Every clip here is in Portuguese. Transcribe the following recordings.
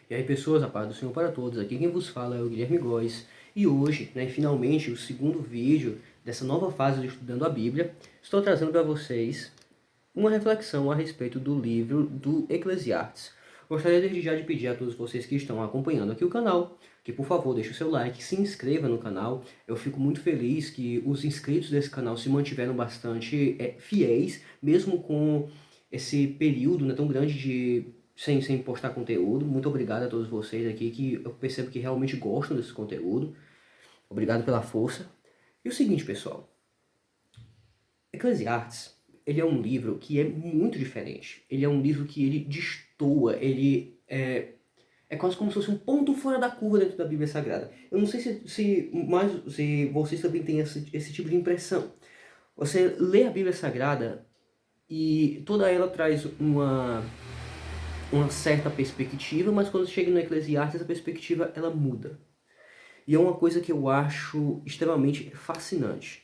E aí, pessoas, a paz do Senhor para todos. Aqui quem vos fala é o Guilherme Góes. E hoje, finalmente, o segundo vídeo dessa nova fase do Estudando a Bíblia, estou trazendo para vocês uma reflexão a respeito do livro do Eclesiastes. Gostaria desde já de pedir a todos vocês que estão acompanhando aqui o canal, que por favor deixe o seu like, se inscreva no canal. Eu fico muito feliz que os inscritos desse canal se mantiveram bastante fiéis, mesmo com esse período tão grande de sem postar conteúdo. Muito obrigado a todos vocês aqui, que eu percebo que realmente gostam desse conteúdo. Obrigado pela força. E o seguinte, pessoal. Eclesiastes, ele é um livro que é muito diferente. Ele é um livro que ele destoa, ele é quase como se fosse um ponto fora da curva dentro da Bíblia Sagrada. Eu não sei se vocês também têm esse tipo de impressão. Você lê a Bíblia Sagrada e toda ela traz uma certa perspectiva, mas quando chega no Eclesiastes, essa perspectiva ela muda. E é uma coisa que eu acho extremamente fascinante.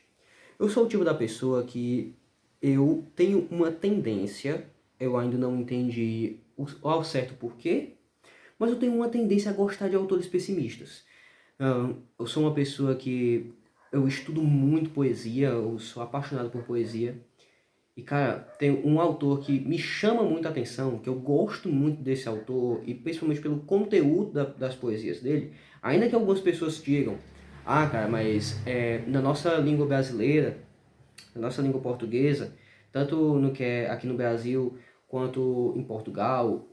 Eu sou o tipo da pessoa que eu tenho uma tendência, eu ainda não entendi ao certo porquê, mas eu tenho uma tendência a gostar de autores pessimistas. Eu sou uma pessoa que eu estudo muito poesia, eu sou apaixonado por poesia. E, cara, tem um autor que me chama muito a atenção, que eu gosto muito desse autor, e principalmente pelo conteúdo das poesias dele, ainda que algumas pessoas digam, ah, cara, mas na nossa língua brasileira, na nossa língua portuguesa, tanto no que é aqui no Brasil, quanto em Portugal,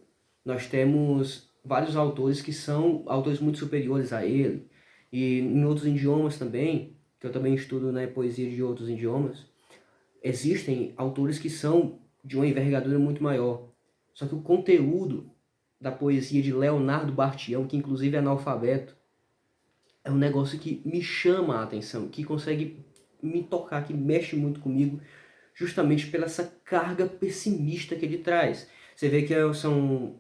nós temos vários autores que são autores muito superiores a ele, e em outros idiomas também, que eu também estudo poesia de outros idiomas, existem autores que são de uma envergadura muito maior. Só que o conteúdo da poesia de Leonardo Bartião, que inclusive é analfabeto, é um negócio que me chama a atenção, que consegue me tocar, que mexe muito comigo, justamente pela essa carga pessimista que ele traz. Você vê que são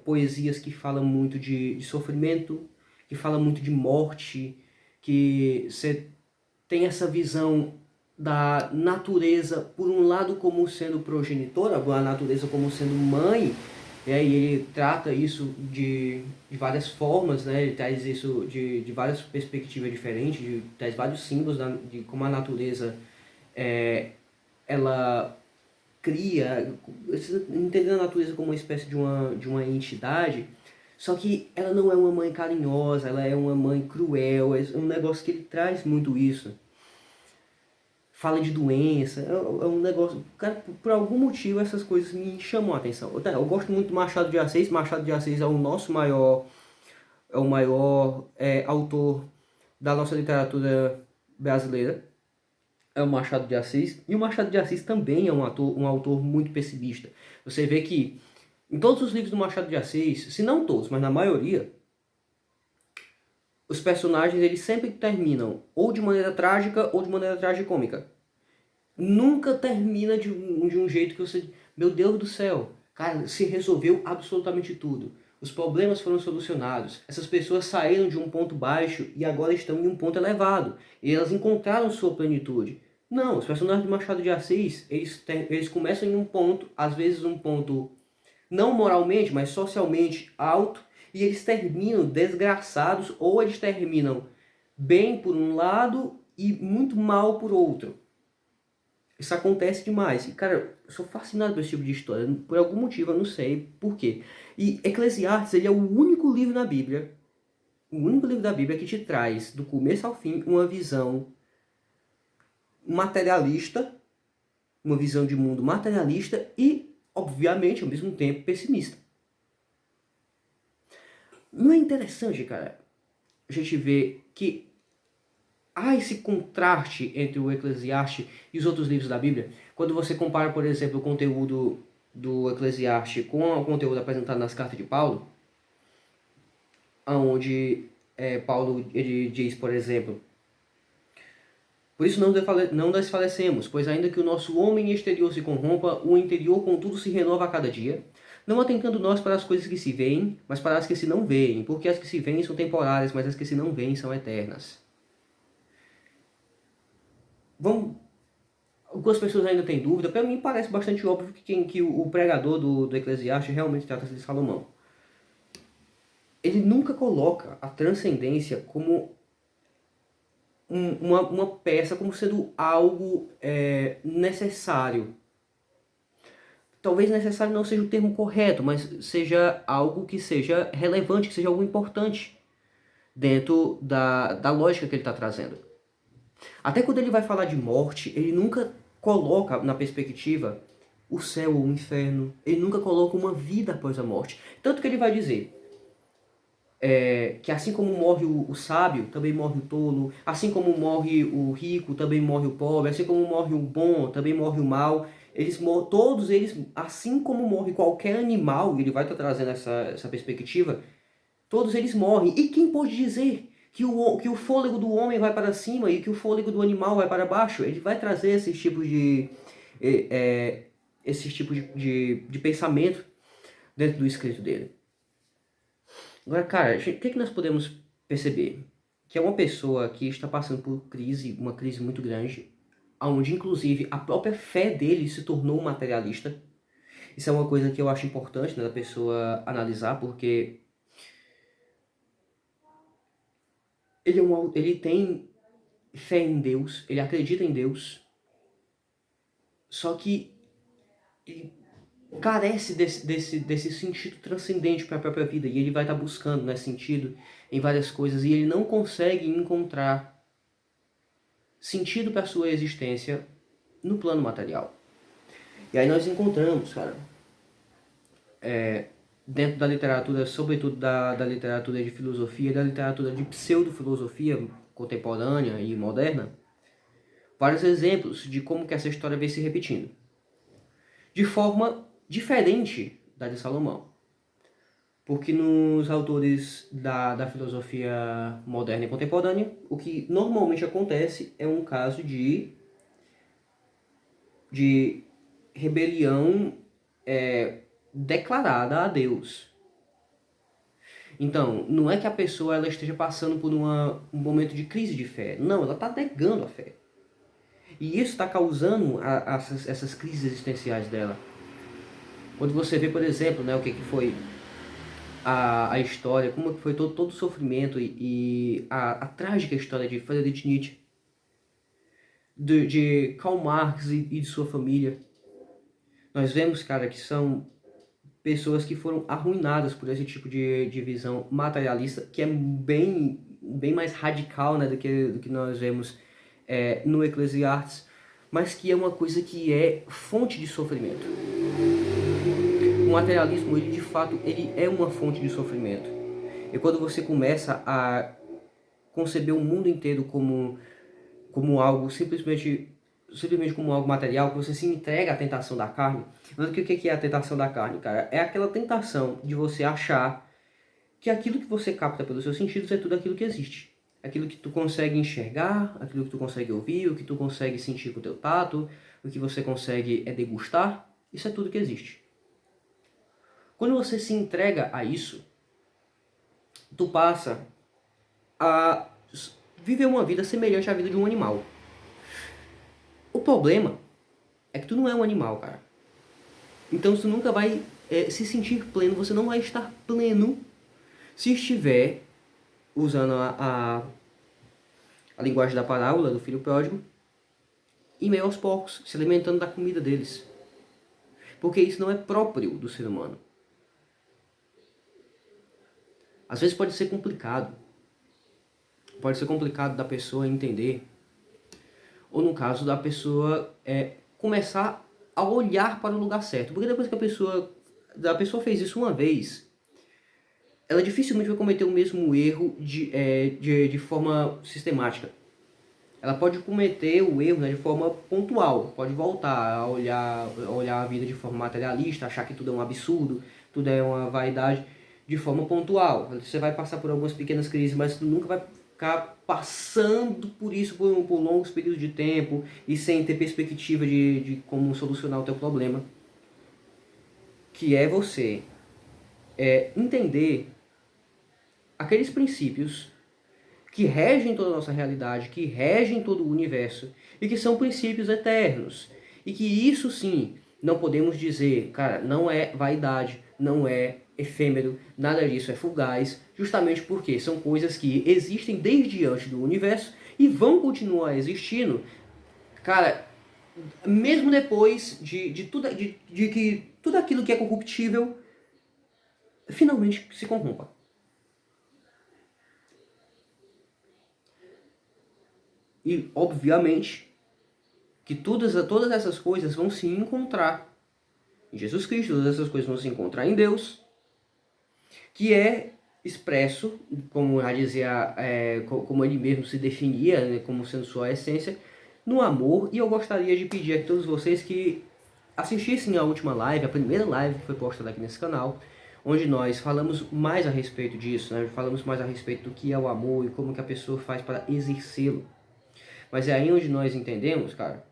poesias que falam muito de sofrimento, que falam muito de morte, que você tem essa visão da natureza, por um lado como sendo progenitora, a natureza como sendo mãe, e ele trata isso de várias formas, né? Ele traz isso de várias perspectivas diferentes, traz vários símbolos de como a natureza ela cria, entendendo a natureza como uma espécie de uma entidade, só que ela não é uma mãe carinhosa, ela é uma mãe cruel, é um negócio que ele traz muito isso. Fala de doença, é um negócio... Cara, por algum motivo essas coisas me chamam a atenção. Eu gosto muito do Machado de Assis. Machado de Assis é o nosso maior... É o maior autor da nossa literatura brasileira. É o Machado de Assis. E o Machado de Assis também é um autor muito pessimista. Você vê que em todos os livros do Machado de Assis, se não todos, mas na maioria, os personagens eles sempre terminam ou de maneira trágica ou de maneira tragicômica. Nunca termina de um jeito que você... Meu Deus do céu, cara, se resolveu absolutamente tudo. Os problemas foram solucionados. Essas pessoas saíram de um ponto baixo e agora estão em um ponto elevado. E elas encontraram sua plenitude. Não, os personagens de Machado de Assis, eles começam em um ponto, às vezes um ponto não moralmente, mas socialmente alto, e eles terminam desgraçados, ou eles terminam bem por um lado e muito mal por outro. Isso acontece demais. E, cara, eu sou fascinado por esse tipo de história. Por algum motivo, eu não sei por quê. E Eclesiastes, ele é o único livro na Bíblia, o único livro da Bíblia que te traz, do começo ao fim, uma visão materialista, uma visão de mundo materialista e, obviamente, ao mesmo tempo, pessimista. Não é interessante, cara, a gente ver que há esse contraste entre o Eclesiastes e os outros livros da Bíblia? Quando você compara, por exemplo, o conteúdo do Eclesiastes com o conteúdo apresentado nas cartas de Paulo, onde Paulo ele diz, por exemplo, por isso não desfalecemos, pois ainda que o nosso homem exterior se corrompa, o interior contudo se renova a cada dia, não atentando nós para as coisas que se veem, mas para as que se não veem, porque as que se veem são temporárias, mas as que se não veem são eternas. Algumas pessoas ainda têm dúvida. Para mim parece bastante óbvio que o pregador do Eclesiastes realmente trata-se de Salomão. ele nunca coloca a transcendência como uma peça, como sendo algo necessário. Talvez necessário não seja o termo correto, mas seja algo que seja relevante, que seja algo importante dentro da lógica que ele está trazendo. Até quando ele vai falar de morte, ele nunca coloca na perspectiva o céu ou o inferno. Ele nunca coloca uma vida após a morte. Tanto que ele vai dizer que assim como morre o sábio, também morre o tolo. Assim como morre o rico, também morre o pobre. Assim como morre o bom, também morre o mal. Todos eles, assim como morre qualquer animal, ele vai estar trazendo essa perspectiva, todos eles morrem. E quem pode dizer que o fôlego do homem vai para cima e que o fôlego do animal vai para baixo? Ele vai trazer esses tipos de pensamento dentro do escrito dele. Agora, cara, o que nós podemos perceber? Que é uma pessoa que está passando por uma crise muito grande, onde inclusive a própria fé dele se tornou materialista. Isso é uma coisa que eu acho importante, né, da pessoa analisar, porque ele tem fé em Deus, ele acredita em Deus, só que ele carece desse sentido transcendente para a própria vida, e ele vai estar buscando, né, sentido em várias coisas, e ele não consegue encontrar sentido para a sua existência no plano material. E aí nós encontramos, cara, dentro da literatura, sobretudo da literatura de filosofia, da literatura de pseudo-filosofia contemporânea e moderna, vários exemplos de como que essa história vem se repetindo. De forma diferente da de Salomão. Porque nos autores da filosofia moderna e contemporânea, o que normalmente acontece é um caso de rebelião declarada a Deus. Então, não é que a pessoa ela esteja passando por um momento de crise de fé. Não, ela está negando a fé. E isso está causando essas crises existenciais dela. Quando você vê, por exemplo, né, o que foi a história, como que foi todo o sofrimento e a trágica história de Friedrich Nietzsche, de Karl Marx e de sua família. Nós vemos, cara, que são pessoas que foram arruinadas por esse tipo de visão materialista, que é bem mais radical, né, do que nós vemos no Eclesiastes, mas que é uma coisa que é fonte de sofrimento. O materialismo, ele de fato, ele é uma fonte de sofrimento. E quando você começa a conceber o mundo inteiro como algo simplesmente como algo material, que você se entrega à tentação da carne. Mas o que é a tentação da carne, cara? É aquela tentação de você achar que aquilo que você capta pelos seus sentidos é tudo aquilo que existe. Aquilo que tu consegue enxergar, aquilo que tu consegue ouvir, o que tu consegue sentir com o teu tato, o que você consegue degustar, isso é tudo que existe. Quando você se entrega a isso, tu passa a viver uma vida semelhante à vida de um animal. O problema é que tu não é um animal, cara. Então tu nunca vai se sentir pleno, você não vai estar pleno se estiver usando a linguagem da parábola do filho pródigo em meio aos porcos, se alimentando da comida deles. Porque isso não é próprio do ser humano. Às vezes pode ser complicado. Pode ser complicado da pessoa entender. Ou no caso da pessoa começar a olhar para o lugar certo. Porque depois que a pessoa fez isso uma vez, ela dificilmente vai cometer o mesmo erro de forma sistemática. Ela pode cometer o erro, né, de forma pontual, pode voltar a olhar a vida de forma materialista, achar que tudo é um absurdo, tudo é uma vaidade, de forma pontual. Você vai passar por algumas pequenas crises, mas tu nunca vai ficar passando por isso por longos períodos de tempo e sem ter perspectiva de como solucionar o teu problema. Que é você entender aqueles princípios que regem toda a nossa realidade, que regem todo o universo, e que são princípios eternos. E que isso sim, não podemos dizer, cara, não é vaidade, não é efêmero, nada disso é fugaz, justamente porque são coisas que existem desde antes do universo e vão continuar existindo, cara, mesmo depois de que tudo aquilo que é corruptível finalmente se corrompa. E, obviamente, que todas essas coisas vão se encontrar em Jesus Cristo, todas essas coisas vão se encontrar em Deus, que é expresso, como já dizia, como ele mesmo se definia, né, como sendo sua essência, no amor. E eu gostaria de pedir a todos vocês que assistissem a última live, a primeira live que foi postada aqui nesse canal, onde nós falamos mais a respeito disso, né? Falamos mais a respeito do que é o amor e como que a pessoa faz para exercê-lo. Mas é aí onde nós entendemos, cara,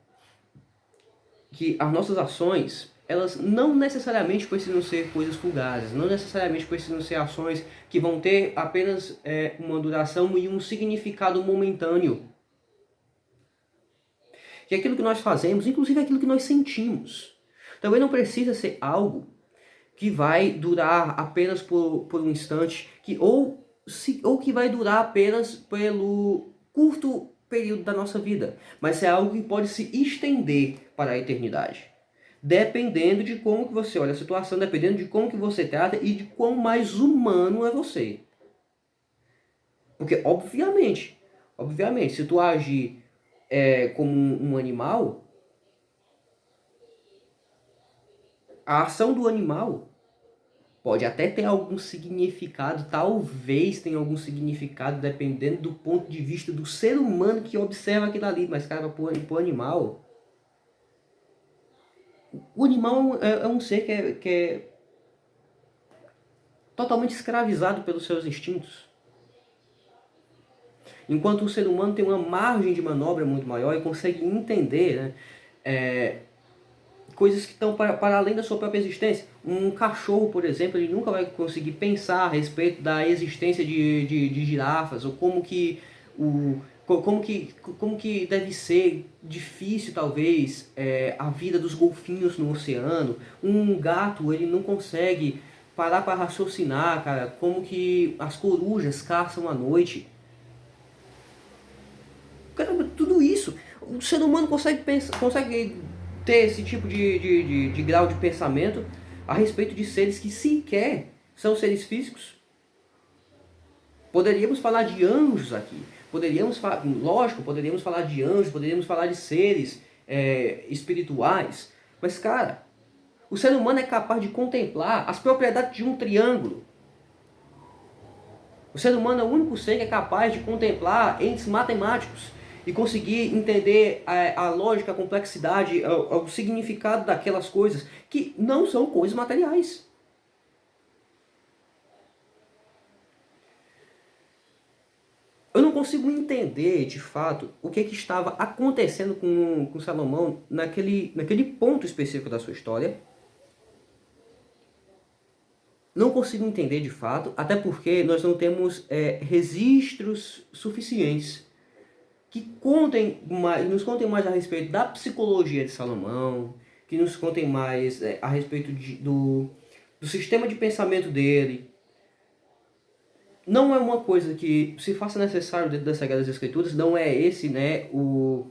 que as nossas ações, elas não necessariamente precisam ser coisas fugazes, não necessariamente precisam ser ações que vão ter apenas uma duração e um significado momentâneo. Que aquilo que nós fazemos, inclusive aquilo que nós sentimos, também não precisa ser algo que vai durar apenas por um instante, ou que vai durar apenas pelo curto período da nossa vida, mas é algo que pode se estender para a eternidade. Dependendo de como que você olha a situação, dependendo de como que você trata e de quão mais humano é você. Porque, obviamente, se tu agir como um animal, a ação do animal pode até ter algum significado, talvez tenha algum significado, dependendo do ponto de vista do ser humano que observa aquilo ali. Mas, cara, pro animal, o animal é um ser que é totalmente escravizado pelos seus instintos. Enquanto o ser humano tem uma margem de manobra muito maior e consegue entender, né, coisas que estão para além da sua própria existência. Um cachorro, por exemplo, ele nunca vai conseguir pensar a respeito da existência de girafas, ou como que deve ser difícil, talvez, a vida dos golfinhos no oceano. Um gato, ele não consegue parar para raciocinar, cara, como que as corujas caçam à noite. Caramba, tudo isso. O ser humano consegue ter esse tipo de grau de pensamento a respeito de seres que sequer são seres físicos. Poderíamos falar de anjos aqui. Lógico, poderíamos falar de anjos, poderíamos falar de seres espirituais. Mas, cara, o ser humano é capaz de contemplar as propriedades de um triângulo. O ser humano é o único ser que é capaz de contemplar entes matemáticos e conseguir entender a lógica, a complexidade, o significado daquelas coisas que não são coisas materiais. Eu não consigo entender, de fato, o que estava acontecendo com Salomão naquele ponto específico da sua história. Não consigo entender, de fato, até porque nós não temos registros suficientes que nos contem mais a respeito da psicologia de Salomão, que nos contem mais a respeito do sistema de pensamento dele. Não é uma coisa que se faça necessário dentro das Sagradas Escrituras, não é esse, né, o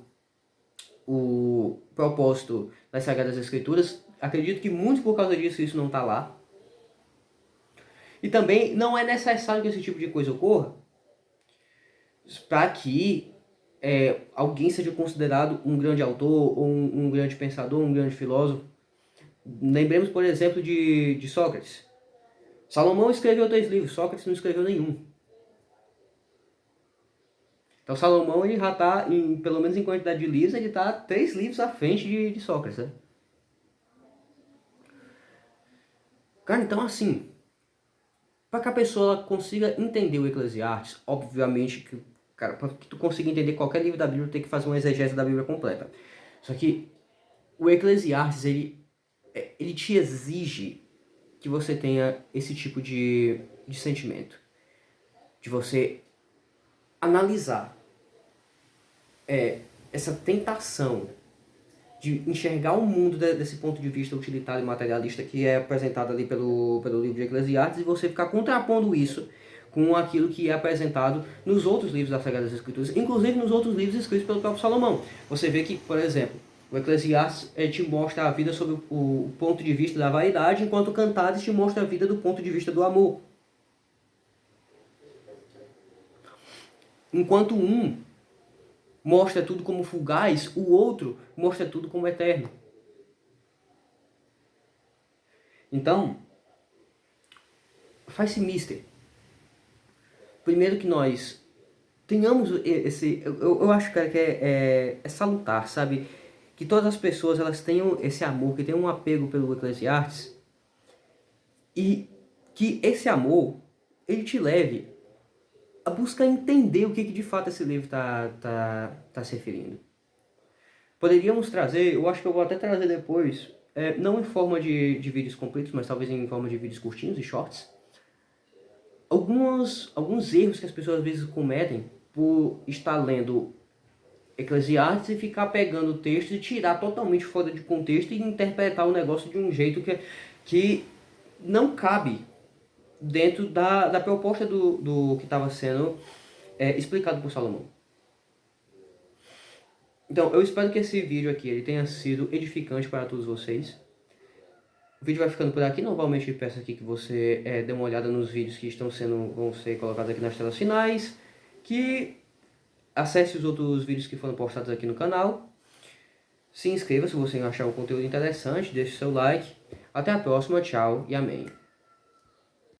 propósito das Sagradas Escrituras. Acredito que muito por causa disso isso não está lá. E também não é necessário que esse tipo de coisa ocorra para que alguém seja considerado um grande autor, ou um grande pensador, um grande filósofo. Lembremos, por exemplo, de Sócrates. Salomão escreveu 3 livros, Sócrates não escreveu nenhum. Então Salomão ele já está, pelo menos em quantidade de livros, ele está 3 livros à frente de Sócrates. Né? Cara, então assim, para que a pessoa consiga entender o Eclesiastes, obviamente que, cara, para que tu consiga entender qualquer livro da Bíblia, tem que fazer uma exegese da Bíblia completa. Só que o Eclesiastes, ele te exige que você tenha esse tipo de sentimento. De você analisar essa tentação de enxergar o mundo desse ponto de vista utilitário e materialista que é apresentado ali pelo livro de Eclesiastes, e você ficar contrapondo isso com aquilo que é apresentado nos outros livros das Sagradas Escrituras, inclusive nos outros livros escritos pelo próprio Salomão. Você vê que, por exemplo, o Eclesiastes te mostra a vida sob o ponto de vista da vaidade, enquanto o Cantares te mostra a vida do ponto de vista do amor. Enquanto um mostra tudo como fugaz, o outro mostra tudo como eterno. Então, faz-se mister. Primeiro que nós tenhamos esse... Eu acho, cara, que é salutar, sabe? Que todas as pessoas elas tenham esse amor, que tenham um apego pelo Eclesiastes, e que esse amor, ele te leve a buscar entender o que de fato esse livro tá se referindo. Poderíamos trazer, eu acho que eu vou até trazer depois, não em forma de vídeos completos, mas talvez em forma de vídeos curtinhos e shorts, alguns erros que as pessoas às vezes cometem por estar lendo Eclesiastes e ficar pegando o texto e tirar totalmente fora de contexto e interpretar o negócio de um jeito que não cabe dentro da proposta do que estava sendo explicado por Salomão. Então, eu espero que esse vídeo aqui ele tenha sido edificante para todos vocês. O vídeo vai ficando por aqui. Novamente peço aqui que você dê uma olhada nos vídeos que vão ser colocados aqui nas telas finais, que acesse os outros vídeos que foram postados aqui no canal. Se inscreva se você achar o conteúdo interessante, deixe seu like. Até a próxima, tchau e amém.